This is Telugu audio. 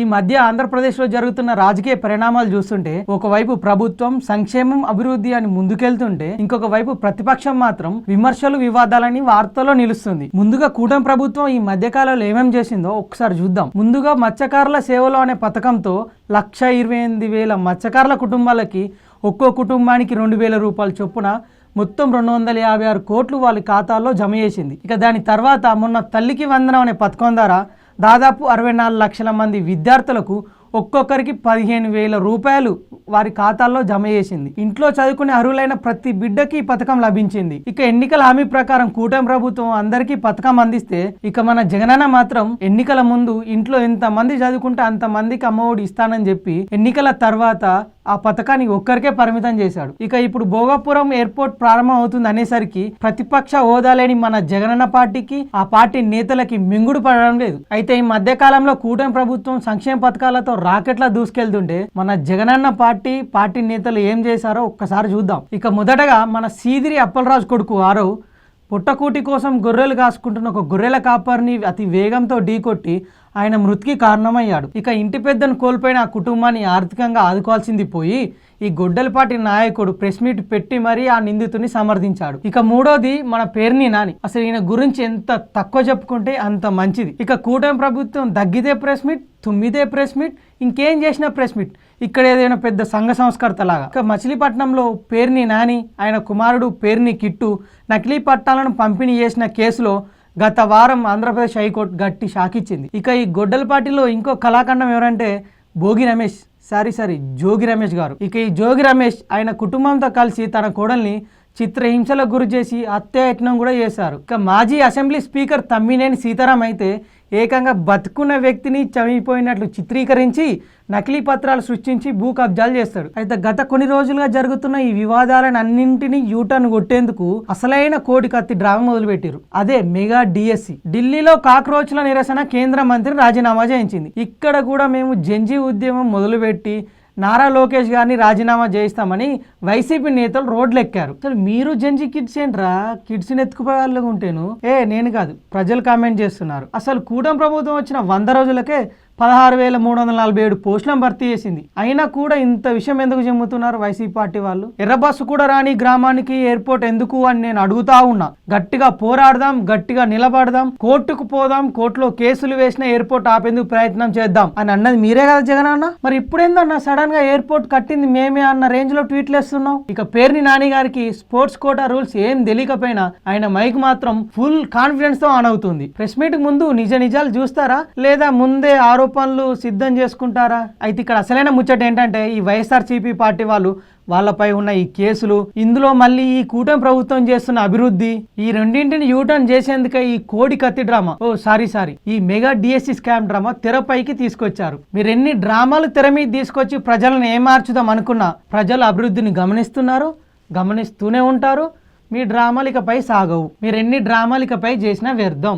ఈ మధ్య ఆంధ్రప్రదేశ్లో జరుగుతున్న రాజకీయ పరిణామాలు చూస్తుంటే ఒకవైపు ప్రభుత్వం సంక్షేమం అభివృద్ధి అని ముందుకెళ్తుంటే ఇంకొక వైపు ప్రతిపక్షం మాత్రం విమర్శలు వివాదాలని వార్తల్లో నిలుస్తుంది. ముందుగా కూటమి ప్రభుత్వం ఈ మధ్యకాలంలో ఏమేం చేసిందో ఒకసారి చూద్దాం. ముందుగా మత్స్యకారుల సేవలు అనే పథకంతో 1,28,000 మత్స్యకారుల కుటుంబాలకి ఒక్కో కుటుంబానికి 2,000 రూపాయల చొప్పున మొత్తం 256 కోట్లు వాళ్ళ ఖాతాల్లో జమ చేసింది. ఇక దాని తర్వాత మొన్న తల్లికి వందనం అనే పథకం ద్వారా దాదాపు 64 లక్షల మంది విద్యార్థులకు ఒక్కొక్కరికి 15,000 రూపాయలు వారి ఖాతాల్లో జమ చేసింది. ఇంట్లో చదువుకునే అర్హులైన ప్రతి బిడ్డకి ఈ పథకం లభించింది. ఇక ఎన్నికల హామీ ప్రకారం కూటమి ప్రభుత్వం అందరికీ పథకం అందిస్తే ఇక మన జగనన్న మాత్రం ఎన్నికల ముందు ఇంట్లో ఎంత మంది చదువుకుంటే అంత మందికి అమ్మఒడి ఇస్తానని చెప్పి ఎన్నికల తర్వాత ఆ పథకాన్ని ఒక్కరికే పరిమితం చేశాడు. ఇక ఇప్పుడు భోగాపురం ఎయిర్పోర్ట్ ప్రారంభం అవుతుంది అనేసరికి ప్రతిపక్ష హోదా లేని మన జగనన్న పార్టీకి ఆ పార్టీ నేతలకి మింగుడు పడడం లేదు. అయితే ఈ మధ్య కాలంలో కూటమి ప్రభుత్వం సంక్షేమ పథకాలతో రాకెట్లా దూసుకెళ్తుంటే మన జగనన్న పార్టీ నేతలు ఏం చేశారో ఒక్కసారి చూద్దాం. ఇక మొదటగా మన సీదిరి అప్పలరాజు కొడుకు ఆరవ్ పుట్టకూటి కోసం గొర్రెలు కాసుకుంటున్న ఒక గొర్రెల కాపర్ని అతి వేగంతో ఢీకొట్టి ఆయన మృతికి కారణమయ్యాడు. ఇక ఇంటి పెద్దను కోల్పోయిన ఆ కుటుంబాన్ని ఆర్థికంగా ఆదుకోవాల్సింది పోయి ఈ గొడ్డలపాటి నాయకుడు ప్రెస్ మీట్ పెట్టి మరీ ఆ నిందితుని సమర్థించాడు. ఇక మూడోది మన పేర్ని నాని. అసలు ఈయన గురించి ఎంత తక్కువ చెప్పుకుంటే అంత మంచిది. ఇక కూటమి ప్రభుత్వం దగ్గితే ప్రెస్ మీట్, తుమ్మిదే ప్రెస్ మీట్, ఇంకేం చేసినా ప్రెస్ మీట్. ఇక్కడ ఏదైనా పెద్ద సంఘ సంస్కర్త లాగా. ఇక మచిలీపట్నంలో పేర్ని నాని ఆయన కుమారుడు పేర్ని కిట్టు నకిలీ పట్టాలను పంపిణీ చేసిన కేసులో గత వారం ఆంధ్రప్రదేశ్ హైకోర్టు గట్టి షాకిచ్చింది. ఇక ఈ గొడ్డలపాటిలో ఇంకో కళాఖండం ఎవరంటే జోగి రమేష్ గారు. ఇక ఈ జోగి రమేష్ ఆయన కుటుంబంతో కలిసి తన కోడల్ని చిత్రహింసలకు గురి చేసి హత్యాయత్నం కూడా చేశారు. ఇక మాజీ అసెంబ్లీ స్పీకర్ తమ్మినేని సీతారాం అయితే ఏకంగా బతుకున్న వ్యక్తిని చనిపోయినట్లు చిత్రీకరించి నకిలీ పత్రాలు సృష్టించి భూ కబ్జాలు చేస్తాడు. అయితే గత కొన్ని రోజులుగా జరుగుతున్న ఈ వివాదాలను అన్నింటినీ యూటర్న్ కొట్టేందుకు అసలైన కోడి కత్తి డ్రామా మొదలుపెట్టారు. అదే మెగా డిఎస్సి. ఢిల్లీలో కాక్రోచ్ల నిరసన కేంద్ర మంత్రి రాజీనామా చేయించింది. ఇక్కడ కూడా మేము జంజీ ఉద్యమం మొదలుపెట్టి నారా లోకేష్ గారిని రాజీనామా చేయిస్తామని వైసీపీ నేతలు రోడ్లు ఎక్కారు. అసలు మీరు జంజీ కిడ్స్ ఏంట్రా, కిడ్స్ని ఎత్తుకుపోయేలా ఉంటేను నేను కాదు ప్రజలు కామెంట్ చేస్తున్నారు. అసలు కూటమి ప్రభుత్వం వచ్చిన 100 రోజులకే 16,347 పోస్టులను భర్తీ చేసింది. అయినా కూడా ఇంత విషయం ఎందుకు చెమ్ముతున్నారు వైసీపీ పార్టీ వాళ్ళు? ఎర్రబస్సు కూడా రాని గ్రామానికి ఎయిర్పోర్ట్ ఎందుకు అని నేను అడుగుతా ఉన్నా. గట్టిగా పోరాడదాం, గట్టిగా నిలబడదాం, కోర్టుకు పోదాం, కోర్టులో కేసులు వేసిన ఎయిర్పోర్ట్ ఆపేందుకు ప్రయత్నం చేద్దాం అని అన్నది మీరే కదా జగన్ అన్న. మరి ఇప్పుడేందన్నా సడన్ గా ఎయిర్పోర్ట్ కట్టింది మేమే అన్న రేంజ్ లో ట్వీట్లు వేస్తున్నాం. ఇక పేర్ని నాని గారికి స్పోర్ట్స్ కోటా రూల్స్ ఏం తెలియకపోయినా ఆయన మైక్ మాత్రం ఫుల్ కాన్ఫిడెన్స్ తో ఆన్ అవుతుంది. ప్రెస్ మీట్ ముందు నిజాలు చూస్తారా లేదా ముందే ఆరోపణలు సిద్ధం చేసుకుంటారా? అయితే ఇక్కడ అసలైన ముచ్చట ఏంటంటే ఈ వైఎస్ఆర్సీపీ పార్టీ వాళ్ళపై ఉన్న ఈ కేసులు, ఇందులో మళ్ళీ ఈ కూటమి ప్రభుత్వం చేస్తున్న అభివృద్ధి, ఈ రెండింటిని యూటర్న్ చేసేందుకే ఈ కోడి కత్తి డ్రామా ఈ మెగా డిఎస్సి స్కామ్ డ్రామా తెరపైకి తీసుకొచ్చారు. మీరు ఎన్ని డ్రామాలు తెర మీద తీసుకొచ్చి ప్రజలను ఏమార్చుదాం అనుకున్నా ప్రజలు అభివృద్ధిని గమనిస్తూనే ఉంటారు. మీ డ్రామాలు ఇకపై సాగవు. మీరు ఎన్ని డ్రామాలు ఇకపై చేసినా వ్యర్థం.